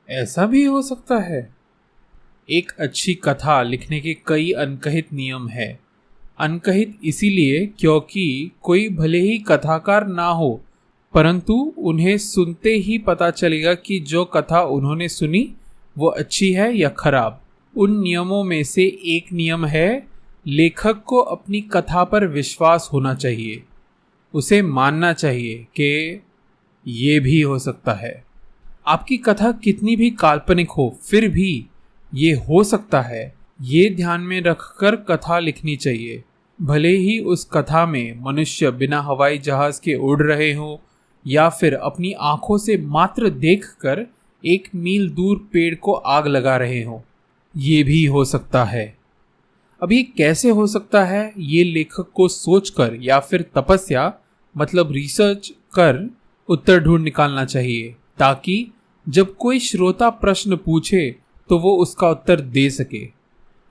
ऐसा भी हो सकता है। एक अच्छी कथा लिखने के कई अनकहित नियम है। अनकहित इसीलिए क्योंकि कोई भले ही कथाकार ना हो, परंतु उन्हें सुनते ही पता चलेगा कि जो कथा उन्होंने सुनी वो अच्छी है या खराब। उन नियमों में से एक नियम है, लेखक को अपनी कथा पर विश्वास होना चाहिए। उसे मानना चाहिए कि ये भी हो सकता है। आपकी कथा कितनी भी काल्पनिक हो, फिर भी ये हो सकता है, ये ध्यान में रखकर कथा लिखनी चाहिए। भले ही उस कथा में मनुष्य बिना हवाई जहाज के उड़ रहे हो या फिर अपनी आंखों से मात्र देखकर 1 मील दूर पेड़ को आग लगा रहे हो, ये भी हो सकता है। अब ये कैसे हो सकता है, ये लेखक को सोचकर या फिर तपस्या मतलब रिसर्च कर उत्तर ढूंढ निकालना चाहिए, ताकि जब कोई श्रोता प्रश्न पूछे तो वो उसका उत्तर दे सके।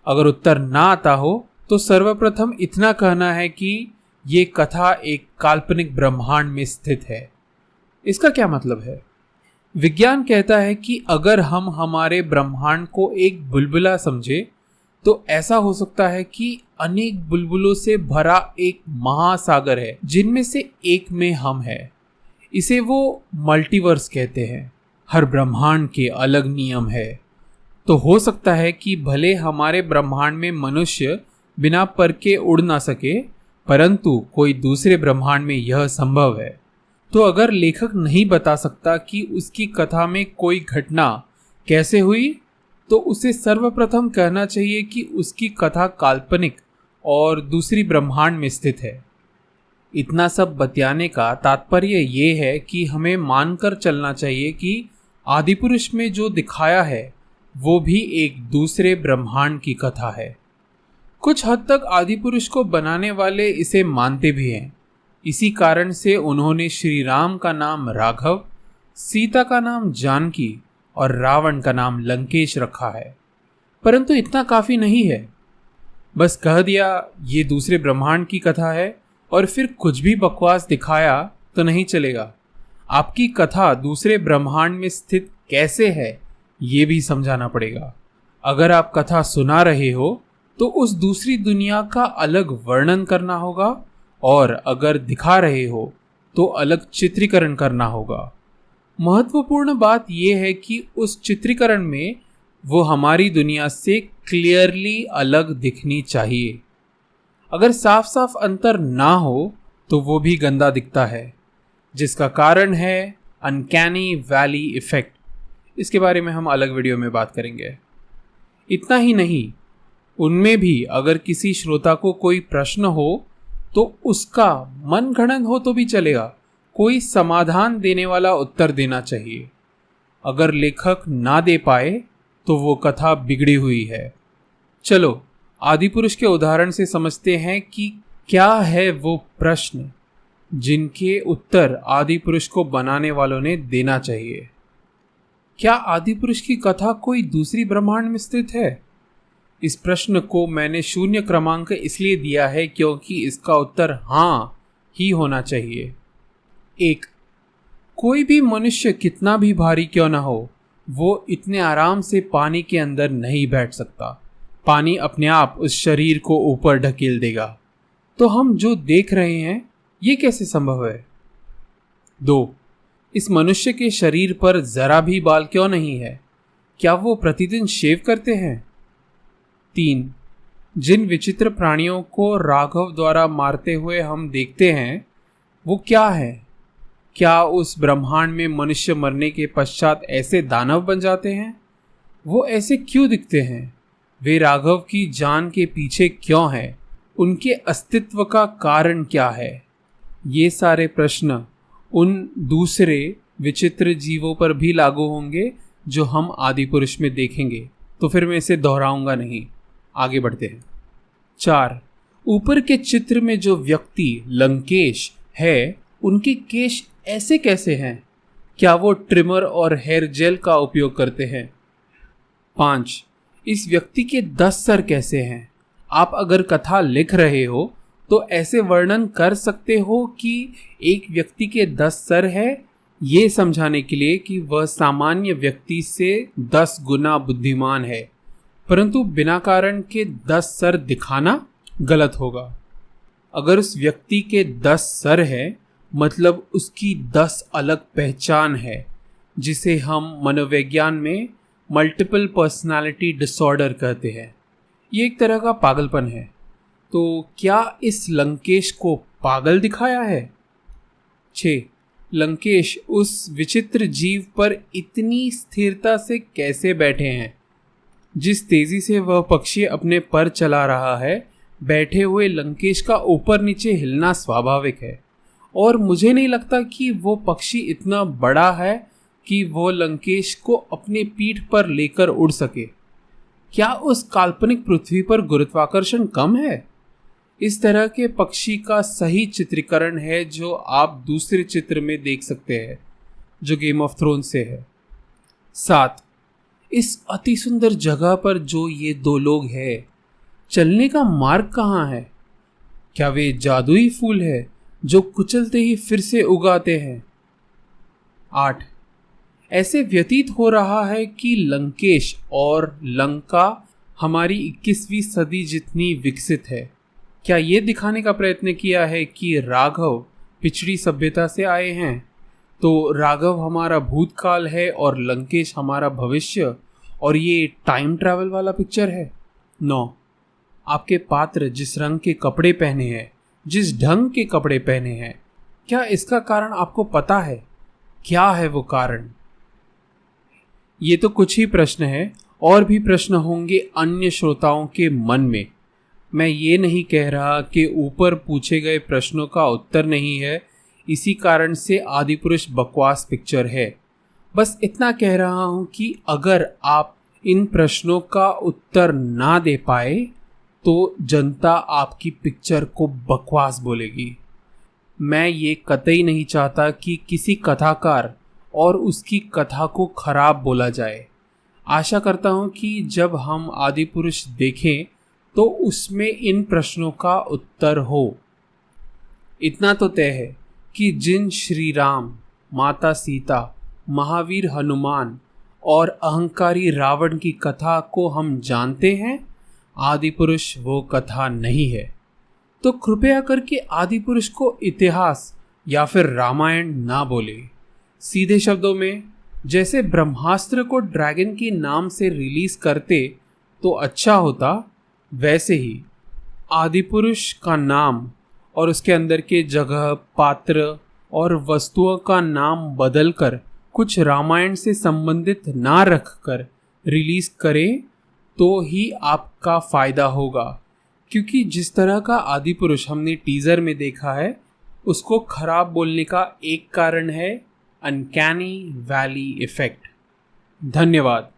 अगर उत्तर ना आता हो तो सर्वप्रथम इतना कहना है कि ये कथा एक काल्पनिक ब्रह्मांड में स्थित है। इसका क्या मतलब है? विज्ञान कहता है कि अगर हम हमारे ब्रह्मांड को एक बुलबुला समझे तो ऐसा हो सकता है कि अनेक बुलबुलों से भरा एक महासागर है, जिनमें से एक में हम हैं। इसे वो मल्टीवर्स कहते हैं। हर ब्रह्मांड के अलग नियम है। तो हो सकता है कि भले हमारे ब्रह्मांड में मनुष्य बिना पर के उड़ ना सके, परंतु कोई दूसरे ब्रह्मांड में यह संभव है। तो अगर लेखक नहीं बता सकता कि उसकी कथा में कोई घटना कैसे हुई, तो उसे सर्वप्रथम कहना चाहिए कि उसकी कथा काल्पनिक और दूसरी ब्रह्मांड में स्थित है। इतना सब बतलाने का तात्पर्य ये है कि हमें मानकर चलना चाहिए कि आदिपुरुष में जो दिखाया है वो भी एक दूसरे ब्रह्मांड की कथा है। कुछ हद तक आदिपुरुष को बनाने वाले इसे मानते भी हैं। इसी कारण से उन्होंने श्री राम का नाम राघव, सीता का नाम जानकी और रावण का नाम लंकेश रखा है। परंतु इतना काफी नहीं है। बस कह दिया ये दूसरे ब्रह्मांड की कथा है और फिर कुछ भी बकवास दिखाया तो नहीं चलेगा। आपकी कथा दूसरे ब्रह्मांड में स्थित कैसे है, ये भी समझाना पड़ेगा। अगर आप कथा सुना रहे हो तो उस दूसरी दुनिया का अलग वर्णन करना होगा, और अगर दिखा रहे हो तो अलग चित्रीकरण करना होगा। महत्वपूर्ण बात यह है कि उस चित्रीकरण में वो हमारी दुनिया से क्लियरली अलग दिखनी चाहिए। अगर साफ साफ अंतर ना हो तो वो भी गंदा दिखता है, जिसका कारण है अनकैनी वैली इफेक्ट। इसके बारे में हम अलग वीडियो में बात करेंगे। इतना ही नहीं, उनमें भी अगर किसी श्रोता को कोई प्रश्न हो तो उसका मन गढ़ंत हो तो भी चलेगा, कोई समाधान देने वाला उत्तर देना चाहिए। अगर लेखक ना दे पाए तो वो कथा बिगड़ी हुई है। चलो आदिपुरुष के उदाहरण से समझते हैं कि क्या है वो प्रश्न जिनके उत्तर आदिपुरुष को बनाने वालों ने देना चाहिए। क्या आदिपुरुष की कथा कोई दूसरी ब्रह्मांड में स्थित है? इस प्रश्न को मैंने 0 क्रमांक इसलिए दिया है क्योंकि इसका उत्तर हाँ ही होना चाहिए। 1. कोई भी मनुष्य कितना भी भारी क्यों ना हो, वो इतने आराम से पानी के अंदर नहीं बैठ सकता। पानी अपने आप उस शरीर को ऊपर ढकेल देगा। तो हम जो देख रहे हैं ये कैसे संभव है? 2. इस मनुष्य के शरीर पर जरा भी बाल क्यों नहीं है? क्या वो प्रतिदिन शेव करते हैं? 3. जिन विचित्र प्राणियों को राघव द्वारा मारते हुए हम देखते हैं वो क्या है? क्या उस ब्रह्मांड में मनुष्य मरने के पश्चात ऐसे दानव बन जाते हैं? वो ऐसे क्यों दिखते हैं? वे राघव की जान के पीछे क्यों हैं? उनके अस्तित्व का कारण क्या है? ये सारे प्रश्न उन दूसरे विचित्र जीवों पर भी लागू होंगे जो हम आदिपुरुष में देखेंगे। तो फिर मैं इसे दोहराऊंगा नहीं, आगे बढ़ते हैं। 4. ऊपर के चित्र में जो व्यक्ति लंकेश है, उनके केश ऐसे कैसे हैं? क्या वो ट्रिमर और हेयर जेल का उपयोग करते हैं? 5. इस व्यक्ति के 10 सर कैसे हैं? आप अगर कथा लिख रहे हो तो ऐसे वर्णन कर सकते हो कि एक व्यक्ति के 10 सर है ये समझाने के लिए कि वह सामान्य व्यक्ति से 10 गुना बुद्धिमान है, परंतु बिना कारण के 10 सर दिखाना गलत होगा। अगर उस व्यक्ति के 10 सर है मतलब उसकी 10 अलग पहचान है, जिसे हम मनोविज्ञान में मल्टीपल पर्सनालिटी डिसऑर्डर कहते हैं। ये एक तरह का पागलपन है। तो क्या इस लंकेश को पागल दिखाया है? 6. लंकेश उस विचित्र जीव पर इतनी स्थिरता से कैसे बैठे हैं? जिस तेजी से वह पक्षी अपने पर चला रहा है, बैठे हुए लंकेश का ऊपर नीचे हिलना स्वाभाविक है, और मुझे नहीं लगता कि वो पक्षी इतना बड़ा है कि वो लंकेश को अपने पीठ पर लेकर उड़ सके। क्या उस काल्पनिक पृथ्वी पर गुरुत्वाकर्षण कम है? इस तरह के पक्षी का सही चित्रीकरण है जो आप दूसरे चित्र में देख सकते हैं, जो गेम ऑफ थ्रोन से है। 7. इस अति सुंदर जगह पर जो ये 2 लोग हैं, चलने का मार्ग कहाँ है? क्या वे जादुई फूल है जो कुचलते ही फिर से उगाते हैं? 8. ऐसे व्यतीत हो रहा है कि लंकेश और लंका हमारी 21वीं सदी जितनी विकसित है। क्या ये दिखाने का प्रयत्न किया है कि राघव पिछड़ी सभ्यता से आए हैं, तो राघव हमारा भूतकाल है और लंकेश हमारा भविष्य, और ये टाइम ट्रैवल वाला पिक्चर है? 9. आपके पात्र जिस रंग के कपड़े पहने हैं, जिस ढंग के कपड़े पहने हैं, क्या इसका कारण आपको पता है? क्या है वो कारण? ये तो कुछ ही प्रश्न है, और भी प्रश्न होंगे अन्य श्रोताओं के मन में। मैं ये नहीं कह रहा कि ऊपर पूछे गए प्रश्नों का उत्तर नहीं है, इसी कारण से आदिपुरुष बकवास पिक्चर है। बस इतना कह रहा हूँ कि अगर आप इन प्रश्नों का उत्तर ना दे पाए तो जनता आपकी पिक्चर को बकवास बोलेगी। मैं ये कतई नहीं चाहता कि किसी कथाकार और उसकी कथा को खराब बोला जाए। आशा करता हूँ कि जब हम आदिपुरुष देखें तो उसमें इन प्रश्नों का उत्तर हो। इतना तो तय है कि जिन श्री राम, माता सीता, महावीर हनुमान और अहंकारी रावण की कथा को हम जानते हैं, आदिपुरुष वो कथा नहीं है। तो कृपया करके आदिपुरुष को इतिहास या फिर रामायण ना बोले। सीधे शब्दों में, जैसे ब्रह्मास्त्र को ड्रैगन के नाम से रिलीज करते तो अच्छा होता, वैसे ही आदिपुरुष का नाम और उसके अंदर के जगह, पात्र और वस्तुओं का नाम बदलकर कुछ रामायण से संबंधित ना रखकर रिलीज करें तो ही आपका फायदा होगा। क्योंकि जिस तरह का आदिपुरुष हमने टीजर में देखा है, उसको खराब बोलने का एक कारण है अनकैनी वैली इफेक्ट। धन्यवाद।